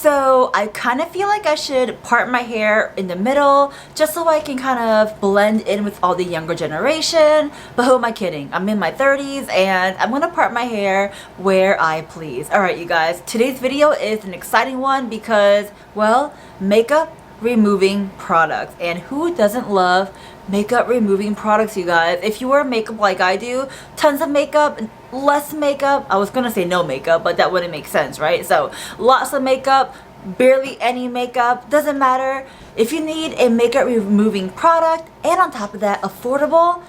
So I kind of feel like I should part my hair in the middle just so I can kind of blend in with all the younger generation. But who am I kidding? I'm in my 30s and I'm gonna part my hair where I please. Alright you guys, today's video is an exciting one because, well, makeup removing products. And who doesn't love makeup removing products, you guys? If you wear makeup like I do, tons of makeup, less makeup, I was gonna say no makeup, but that wouldn't make sense, right? So lots of makeup, barely any makeup, doesn't matter. If you need a makeup removing product and on top of that affordable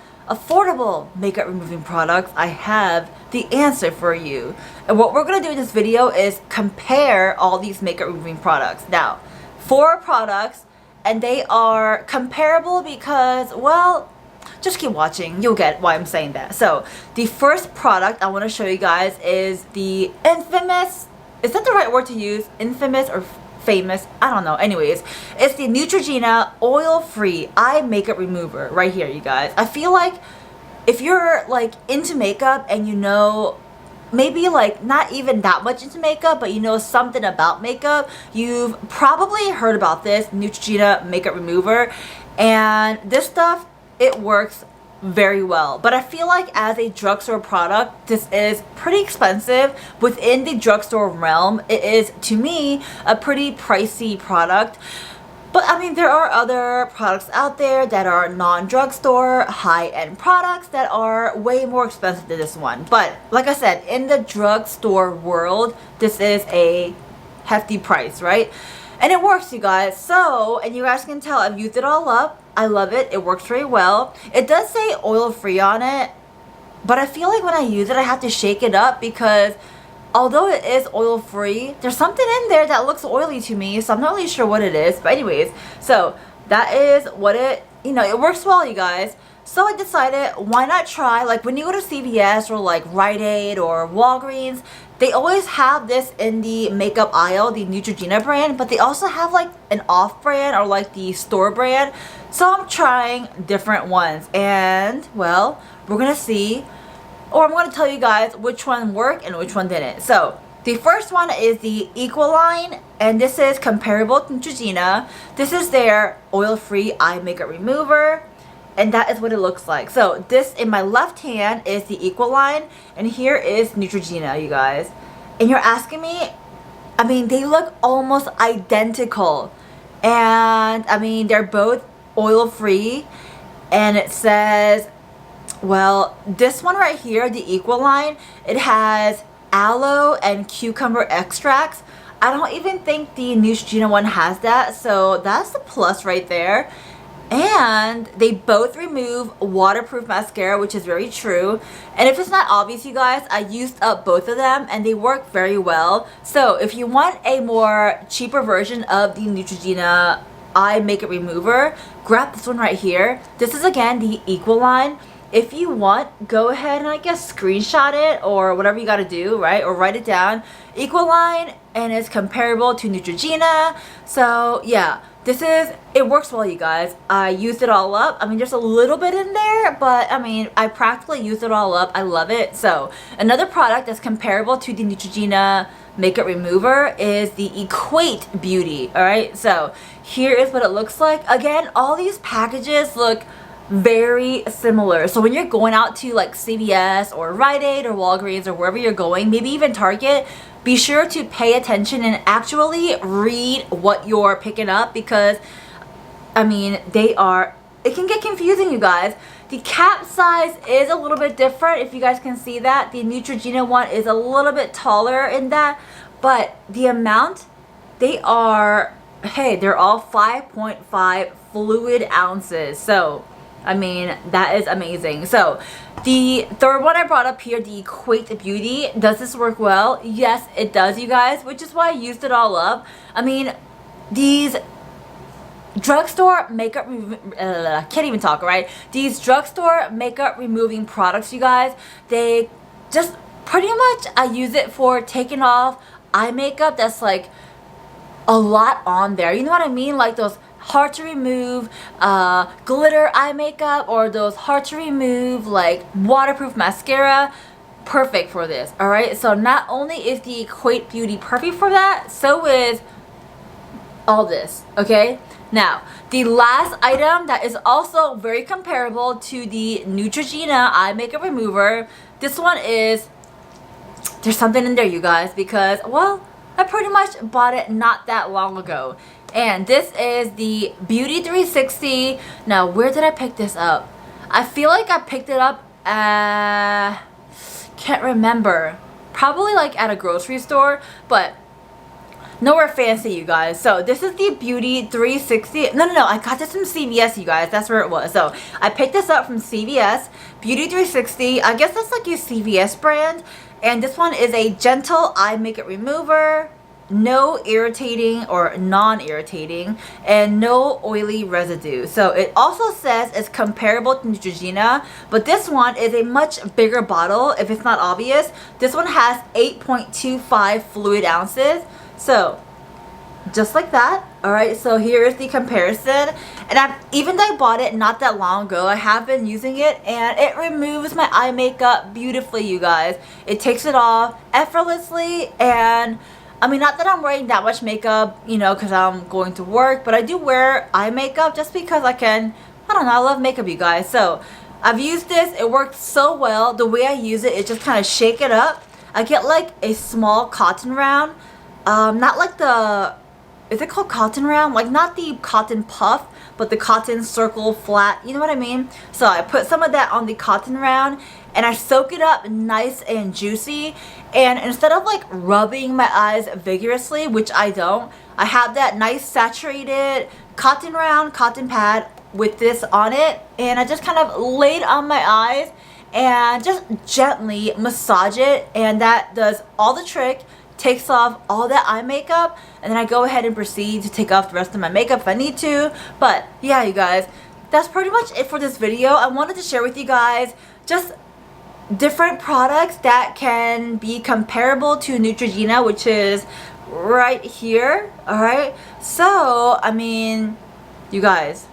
makeup removing products, I have the answer for you. And what we're gonna do in this video is compare all these makeup removing products. Now, 4 products, and they are comparable because, well, just keep watching, you'll get why I'm saying that. So the first product I want to show you guys is the infamous, is that the right word to use, infamous or famous, I don't know, anyways, it's the Neutrogena oil-free eye makeup remover right here, you guys. I feel like if you're like into makeup and you know, maybe like not even that much into makeup, but you know something about makeup, you've probably heard about this Neutrogena makeup remover. And this stuff, it works very well, but I feel like as a drugstore product, this is pretty expensive. Within the drugstore realm, it is, to me, a pretty pricey product. But I mean, there are other products out there that are non-drugstore, high-end products that are way more expensive than this one. But like I said, in the drugstore world, this is a hefty price, right? And it works, you guys. So, and you guys can tell I've used it all up. I love it. It works very well. It does say oil-free on it, but I feel like when I use it, I have to shake it up because although it is oil-free, there's something in there that looks oily to me, so I'm not really sure what it is. But anyways, so that is what it, you know, it works well, you guys. So I decided, why not try, like when you go to CVS or like Rite Aid or Walgreens, they always have this in the makeup aisle, the Neutrogena brand, but they also have like an off brand or like the store brand. So I'm trying different ones and, well, we're gonna see, or I'm going to tell you guys which one worked and which one didn't. So the first one is the Equaline, and this is comparable to Neutrogena. This is their oil-free eye makeup remover, and that is what it looks like. So this in my left hand is the Equaline, and here is Neutrogena, you guys. And you're asking me, I mean, they look almost identical, and I mean, they're both oil-free, and it says, well, this one right here, the Equaline, it has aloe and cucumber extracts. I don't even think the Neutrogena one has that, so that's the plus right there. And they both remove waterproof mascara, which is very true. And if it's not obvious, you guys, I used up both of them and they work very well. So if you want a more cheaper version of the Neutrogena eye makeup remover, grab this one right here. This is again the Equaline. If you want, go ahead and I guess screenshot it or whatever you gotta do, right? Or write it down. Equaline, and it's comparable to Neutrogena. So yeah, it works well, you guys. I used it all up. I mean, there's a little bit in there, but I mean, I practically used it all up. I love it. So another product that's comparable to the Neutrogena makeup remover is the Equate Beauty, all right? So here is what it looks like. Again, all these packages look very similar. So when you're going out to like CVS or Rite Aid or Walgreens or wherever you're going, maybe even Target, be sure to pay attention and actually read what you're picking up because, I mean, it can get confusing, you guys. The cap size is a little bit different, if you guys can see that. The Neutrogena one is a little bit taller in that, but the amount, they're all 5.5 fluid ounces. So I mean, that is amazing. So the third one I brought up here, the Equate Beauty, does this work well? Yes, it does, you guys, which is why I used it all up. I mean, these drugstore makeup can't even talk, right? These drugstore makeup removing products, you guys, they just pretty much, I use it for taking off eye makeup that's like a lot on there. You know what I mean? Like those hard to remove glitter eye makeup or those hard to remove like waterproof mascara. Perfect for this. All right, so not only is the Equate Beauty perfect for that, so is all this, okay? Now, the last item that is also very comparable to the Neutrogena eye makeup remover, this one is, there's something in there, you guys, because, well, I pretty much bought it not that long ago. And this is the Beauty 360. Now, where did I pick this up? I feel like I picked it up can't remember. Probably like at a grocery store, but nowhere fancy, you guys. So this is the Beauty 360. No, I got this from CVS, you guys. That's where it was. So I picked this up from CVS. Beauty 360. I guess that's like your CVS brand. And this one is a gentle eye makeup remover. No irritating or non-irritating, and no oily residue. So it also says it's comparable to Neutrogena, but this one is a much bigger bottle. If it's not obvious, this one has 8.25 fluid ounces. So just like that. Alright, so here is the comparison. And even though I bought it not that long ago, I have been using it, and it removes my eye makeup beautifully, you guys. It takes it off effortlessly. And I mean, not that I'm wearing that much makeup, you know, because I'm going to work, but I do wear eye makeup just because I can. I don't know, I love makeup, you guys. So I've used this. It worked so well. The way I use it is just kind of shake it up. I get like a small cotton round, not like the, is it called cotton round? Like not the cotton puff, but the cotton circle flat, you know what I mean? So I put some of that on the cotton round, and I soak it up nice and juicy. And instead of like rubbing my eyes vigorously, which I don't, I have that nice saturated cotton round, cotton pad with this on it, and I just kind of lay it on my eyes and just gently massage it, and that does all the trick. Takes off all that eye makeup, and then I go ahead and proceed to take off the rest of my makeup if I need to. But yeah, you guys, that's pretty much it for this video. I wanted to share with you guys just different products that can be comparable to Neutrogena, which is right here. Alright, so I mean, you guys,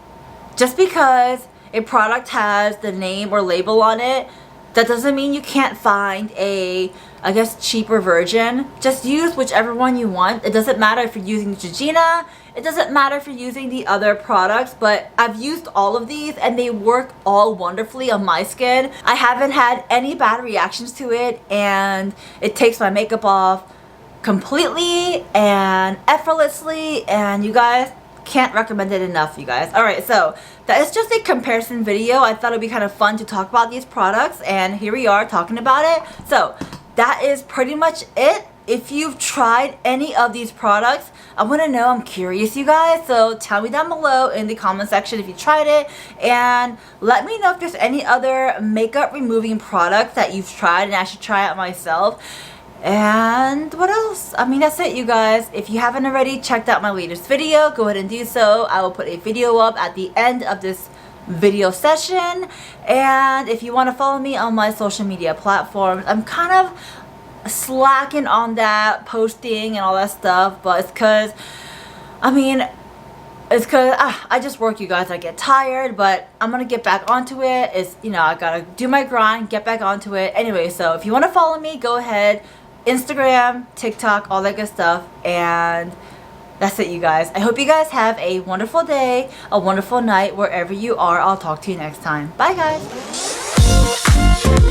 just because a product has the name or label on it, that doesn't mean you can't find a, I guess, cheaper version. Just use whichever one you want. It doesn't matter if you're using Neutrogena. It doesn't matter if you're using the other products, but I've used all of these and they work all wonderfully on my skin. I haven't had any bad reactions to it, and it takes my makeup off completely and effortlessly, and you guys, can't recommend it enough, you guys. Alright, so that is just a comparison video. I thought it'd be kind of fun to talk about these products, and here we are talking about it. So that is pretty much it. If you've tried any of these products, I want to know. I'm curious, you guys. So tell me down below in the comment section if you tried it, and let me know if there's any other makeup removing products that you've tried and I should try out myself. And what else? I mean, that's it, you guys. If you haven't already checked out my latest video, go ahead and do so. I will put a video up at the end of this video session. And if you want to follow me on my social media platforms, I'm kind of slacking on that, posting and all that stuff, but it's because, I mean, it's because I just work, you guys. I get tired, but I'm gonna get back onto it. It's, you know, I gotta do my grind, get back onto it. Anyway, so if you want to follow me, go ahead. Instagram, TikTok, all that good stuff. And that's it, you guys. I hope you guys have a wonderful day, a wonderful night, wherever you are. I'll talk to you next time. Bye, guys.